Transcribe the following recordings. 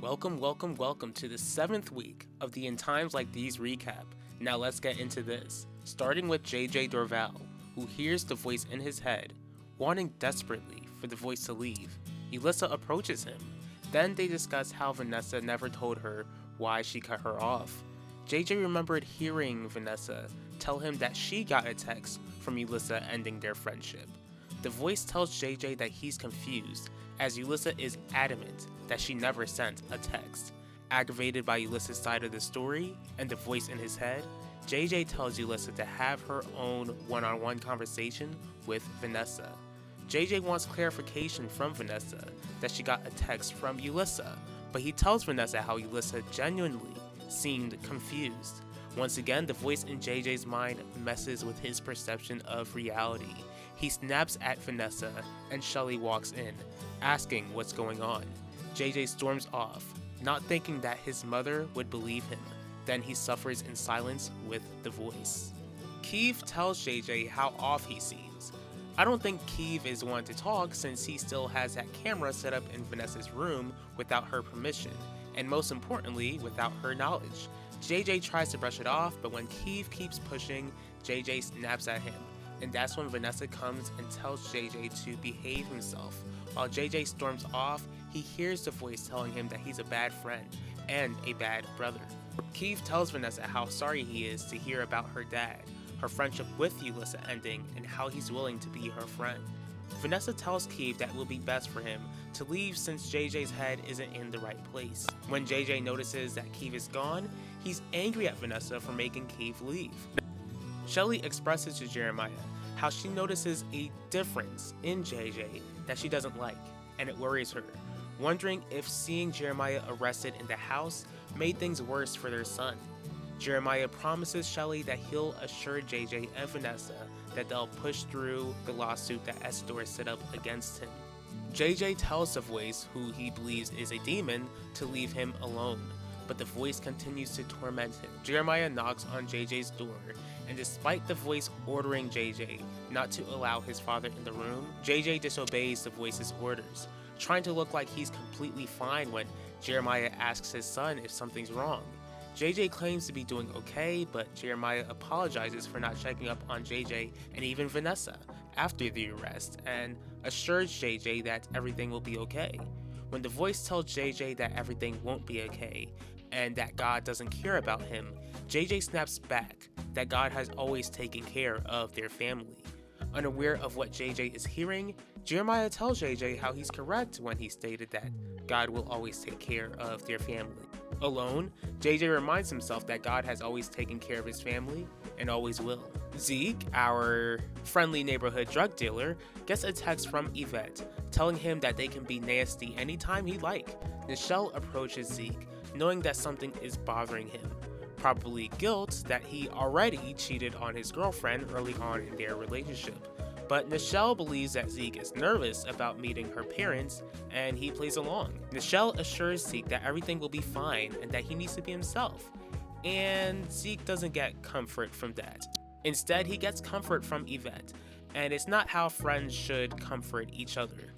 Welcome to the 7th week of the In Times Like These recap. Now let's get into this. Starting with JJ Dorval, who hears the voice in his head, wanting desperately for the voice to leave. Yulissa approaches him. Then they discuss how Vanessa never told her why she cut her off. JJ remembered hearing Vanessa tell him that she got a text from Yulissa ending their friendship. The voice tells JJ that he's confused, as Yulissa is adamant that she never sent a text. Aggravated by Yulissa's side of the story and the voice in his head, JJ tells Yulissa to have her own one-on-one conversation with Vanessa. JJ wants clarification from Vanessa that she got a text from Yulissa, but he tells Vanessa how Yulissa genuinely seemed confused. Once again, the voice in JJ's mind messes with his perception of reality. He snaps at Vanessa, and Shelly walks in, asking what's going on. JJ storms off, not thinking that his mother would believe him. Then he suffers in silence with the voice. Keeve tells JJ how off he seems. I don't think Keeve is one to talk since he still has that camera set up in Vanessa's room without her permission, and most importantly, without her knowledge. JJ tries to brush it off, but when Keeve keeps pushing, JJ snaps at him. And that's when Vanessa comes and tells JJ to behave himself. While JJ storms off, he hears the voice telling him that he's a bad friend and a bad brother. Keeve tells Vanessa how sorry he is to hear about her dad, her friendship with Yulissa ending, and how he's willing to be her friend. Vanessa tells Keeve that it will be best for him to leave since JJ's head isn't in the right place. When JJ notices that Keeve is gone, he's angry at Vanessa for making Keeve leave. Shelly expresses to Jeremiah how she notices a difference in JJ that she doesn't like, and it worries her, wondering if seeing Jeremiah arrested in the house made things worse for their son. Jeremiah promises Shelly that he'll assure JJ and Vanessa that they'll push through the lawsuit that Essidor set up against him. JJ tells the voice, who he believes is a demon, to leave him alone, but the voice continues to torment him. Jeremiah knocks on JJ's door, and despite the voice ordering JJ not to allow his father in the room, JJ disobeys the voice's orders, trying to look like he's completely fine when Jeremiah asks his son if something's wrong. JJ claims to be doing okay, but Jeremiah apologizes for not checking up on JJ and even Vanessa after the arrest, and assures JJ that everything will be okay. When the voice tells JJ that everything won't be okay, and that God doesn't care about him, JJ snaps back that God has always taken care of their family. Unaware of what JJ is hearing, Jeremiah tells JJ how he's correct when he stated that God will always take care of their family. Alone, JJ reminds himself that God has always taken care of his family and always will. Zeke, our friendly neighborhood drug dealer, gets a text from Yvette telling him that they can be nasty anytime he like. Nichelle approaches Zeke, knowing that something is bothering him. Probably guilt that he already cheated on his girlfriend early on in their relationship. But Nichelle believes that Zeke is nervous about meeting her parents, and he plays along. Nichelle assures Zeke that everything will be fine and that he needs to be himself. And Zeke doesn't get comfort from that. Instead, he gets comfort from Yvette, and it's not how friends should comfort each other.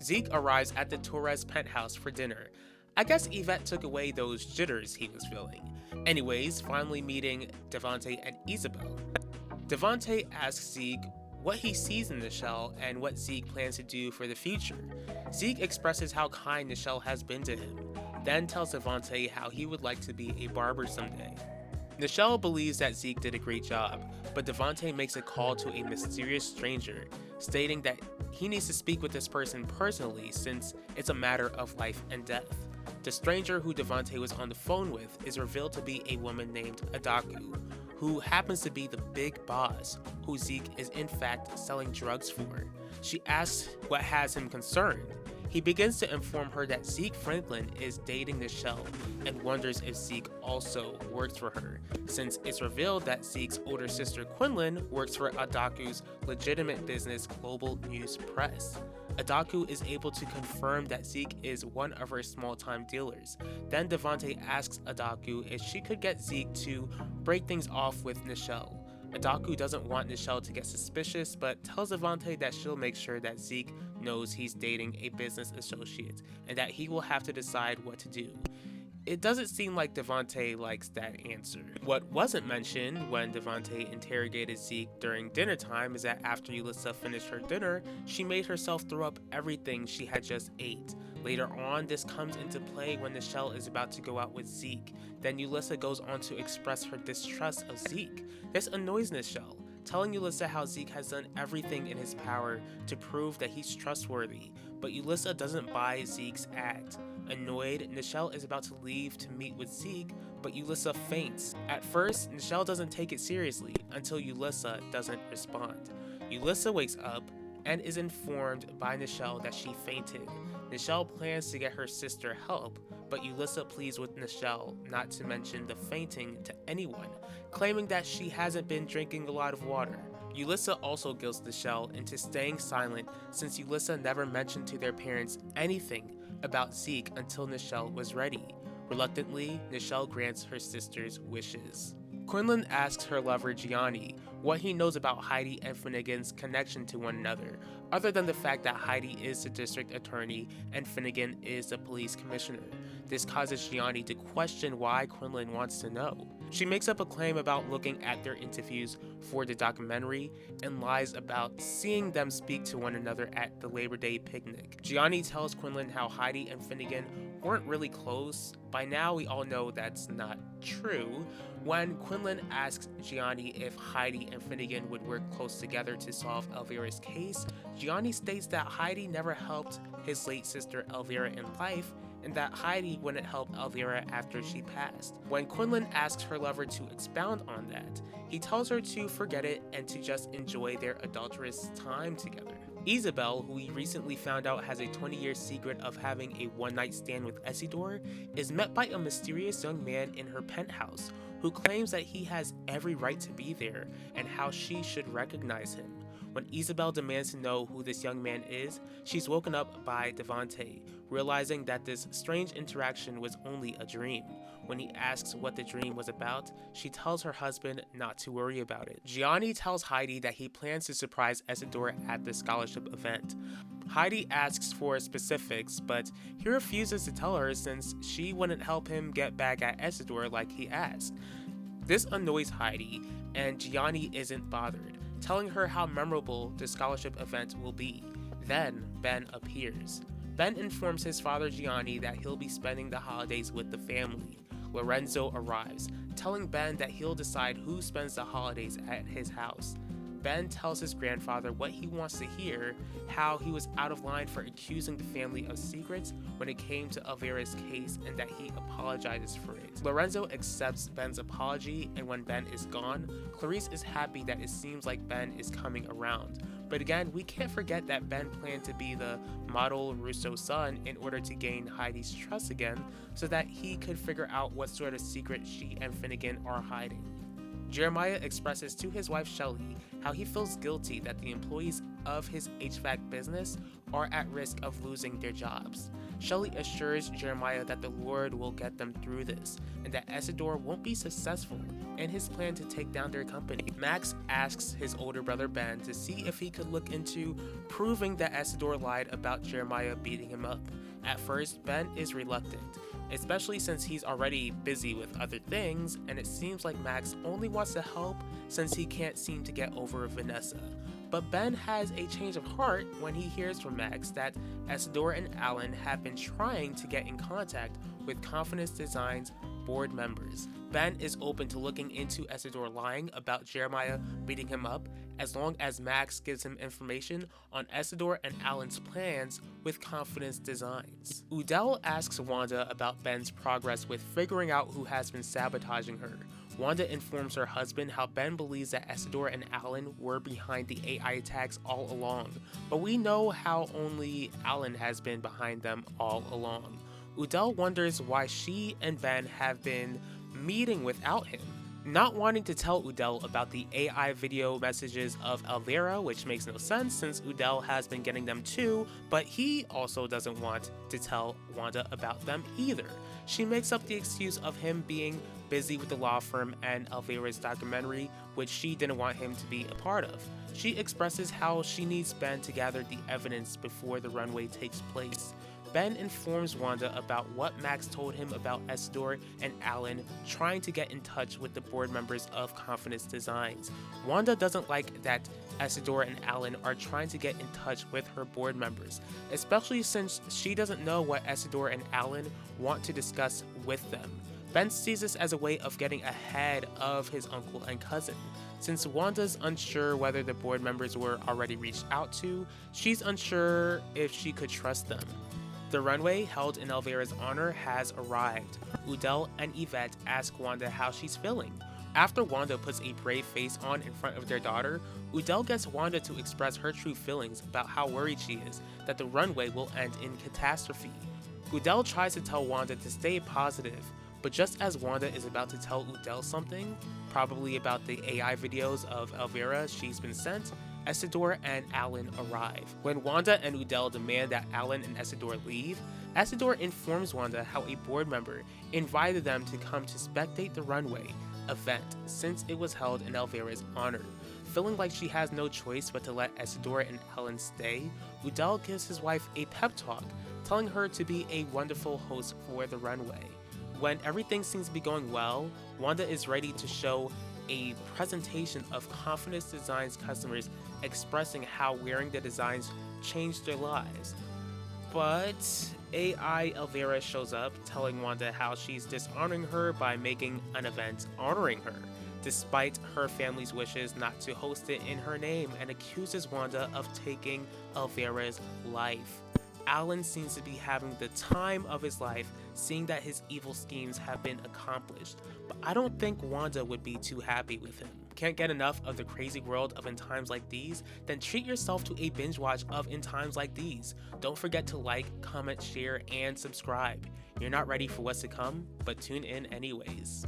Zeke arrives at the Torres penthouse for dinner. I guess Yvette took away those jitters he was feeling. Anyways, finally meeting Devante and Isabel. Devante asks Zeke what he sees in Nichelle and what Zeke plans to do for the future. Zeke expresses how kind Nichelle has been to him, then tells Devante how he would like to be a barber someday. Nichelle believes that Zeke did a great job, but Devante makes a call to a mysterious stranger, stating that he needs to speak with this person personally since it's a matter of life and death. The stranger who Devante was on the phone with is revealed to be a woman named Adaku, who happens to be the big boss, who Zeke is in fact selling drugs for. She asks what has him concerned. He begins to inform her that Zeke Franklin is dating Nichelle and wonders if Zeke also works for her, since it's revealed that Zeke's older sister Quinlan works for Adaku's legitimate business Global News Press. Adaku is able to confirm that Zeke is one of her small-time dealers. Then Devante asks Adaku if she could get Zeke to break things off with Nichelle, Adaku doesn't want Nichelle to get suspicious, but tells Devante that she'll make sure that Zeke knows he's dating a business associate and that he will have to decide what to do. It doesn't seem like Devante likes that answer. What wasn't mentioned when Devante interrogated Zeke during dinner time is that after Yulissa finished her dinner, she made herself throw up everything she had just ate. Later on, this comes into play when Nichelle is about to go out with Zeke. Then Yulissa goes on to express her distrust of Zeke. This annoys Nichelle, telling Yulissa how Zeke has done everything in his power to prove that he's trustworthy, but Yulissa doesn't buy Zeke's act. Annoyed, Nichelle is about to leave to meet with Zeke, but Yulissa faints. At first, Nichelle doesn't take it seriously until Yulissa doesn't respond. Yulissa wakes up and is informed by Nichelle that she fainted. Nichelle plans to get her sister help, but Yulissa pleads with Nichelle not to mention the fainting to anyone, claiming that she hasn't been drinking a lot of water. Yulissa also guilts Nichelle into staying silent since Yulissa never mentioned to their parents anything about Zeke until Nichelle was ready. Reluctantly, Nichelle grants her sister's wishes. Quinlan asks her lover Gianni what he knows about Heidi and Finnegan's connection to one another, other than the fact that Heidi is the district attorney and Finnegan is the police commissioner. This causes Gianni to question why Quinlan wants to know. She makes up a claim about looking at their interviews for the documentary and lies about seeing them speak to one another at the Labor Day picnic. Gianni tells Quinlan how Heidi and Finnegan weren't really close. By now, we all know that's not true. When Quinlan asks Gianni if Heidi and Finnegan would work close together to solve Elvira's case, Gianni states that Heidi never helped his late sister Elvira in life, and that Heidi wouldn't help Elvira after she passed. When Quinlan asks her lover to expound on that, he tells her to forget it and to just enjoy their adulterous time together. Isabel, who we recently found out has a 20-year secret of having a one-night stand with Essidor, is met by a mysterious young man in her penthouse who claims that he has every right to be there and how she should recognize him. When Isabel demands to know who this young man is, she's woken up by Devante, realizing that this strange interaction was only a dream. When he asks what the dream was about, she tells her husband not to worry about it. Gianni tells Heidi that he plans to surprise Essidor at the scholarship event. Heidi asks for specifics, but he refuses to tell her since she wouldn't help him get back at Essidor like he asked. This annoys Heidi, and Gianni isn't bothered, telling her how memorable the scholarship event will be. Then, Ben appears. Ben informs his father Gianni that he'll be spending the holidays with the family. Lorenzo arrives, telling Ben that he'll decide who spends the holidays at his house. Ben tells his grandfather what he wants to hear, how he was out of line for accusing the family of secrets when it came to Elvira's case, and that he apologizes for it. Lorenzo accepts Ben's apology, and when Ben is gone, Clarice is happy that it seems like Ben is coming around. But again, we can't forget that Ben planned to be the model Russo son in order to gain Heidi's trust again, so that he could figure out what sort of secret she and Finnegan are hiding. Jeremiah expresses to his wife Shelley how he feels guilty that the employees of his HVAC business are at risk of losing their jobs. Shelley assures Jeremiah that the Lord will get them through this, and that Essidor won't be successful in his plan to take down their company. Max asks his older brother Ben to see if he could look into proving that Essidor lied about Jeremiah beating him up. At first, Ben is reluctant, especially since he's already busy with other things, and it seems like Max only wants to help since he can't seem to get over Vanessa. But Ben has a change of heart when he hears from Max that Essidor and Alan have been trying to get in contact with Confidence Design's board members. Ben is open to looking into Essidor lying about Jeremiah beating him up, as long as Max gives him information on Essidor and Alan's plans with Confidence Designs. Udell asks Wanda about Ben's progress with figuring out who has been sabotaging her. Wanda informs her husband how Ben believes that Essidor and Alan were behind the AI attacks all along, but we know how only Alan has been behind them all along. Udell wonders why she and Ben have been meeting without him. Not wanting to tell Udell about the AI video messages of Elvira, which makes no sense since Udell has been getting them too, but he also doesn't want to tell Wanda about them either. She makes up the excuse of him being busy with the law firm and Elvira's documentary, which she didn't want him to be a part of. She expresses how she needs Ben to gather the evidence before the runway takes place. Ben informs Wanda about what Max told him about Essidor and Alan trying to get in touch with the board members of Confidence Designs. Wanda doesn't like that Essidor and Alan are trying to get in touch with her board members, especially since she doesn't know what Essidor and Alan want to discuss with them. Ben sees this as a way of getting ahead of his uncle and cousin. Since Wanda's unsure whether the board members were already reached out to, she's unsure if she could trust them. The runway, held in Elvira's honor, has arrived. Udell and Yvette ask Wanda how she's feeling. After Wanda puts a brave face on in front of their daughter, Udell gets Wanda to express her true feelings about how worried she is that the runway will end in catastrophe. Udell tries to tell Wanda to stay positive, but just as Wanda is about to tell Udell something, probably about the AI videos of Elvira she's been sent, Essidor and Alan arrive. When Wanda and Udell demand that Alan and Essidor leave, Essidor informs Wanda how a board member invited them to come to spectate the runway event since it was held in Elvira's honor. Feeling like she has no choice but to let Essidor and Alan stay, Udell gives his wife a pep talk, telling her to be a wonderful host for the runway. When everything seems to be going well, Wanda is ready to show a presentation of Confidence Designs customers expressing how wearing the designs changed their lives. But AI Elvira shows up, telling Wanda how she's dishonoring her by making an event honoring her, despite her family's wishes not to host it in her name, and accuses Wanda of taking Elvira's life. Alan seems to be having the time of his life, seeing that his evil schemes have been accomplished, but I don't think Wanda would be too happy with him. Can't get enough of the crazy world of In Times Like These? Then treat yourself to a binge watch of In Times Like These. Don't forget to like, comment, share, and subscribe. You're not ready for what's to come, but tune in anyways.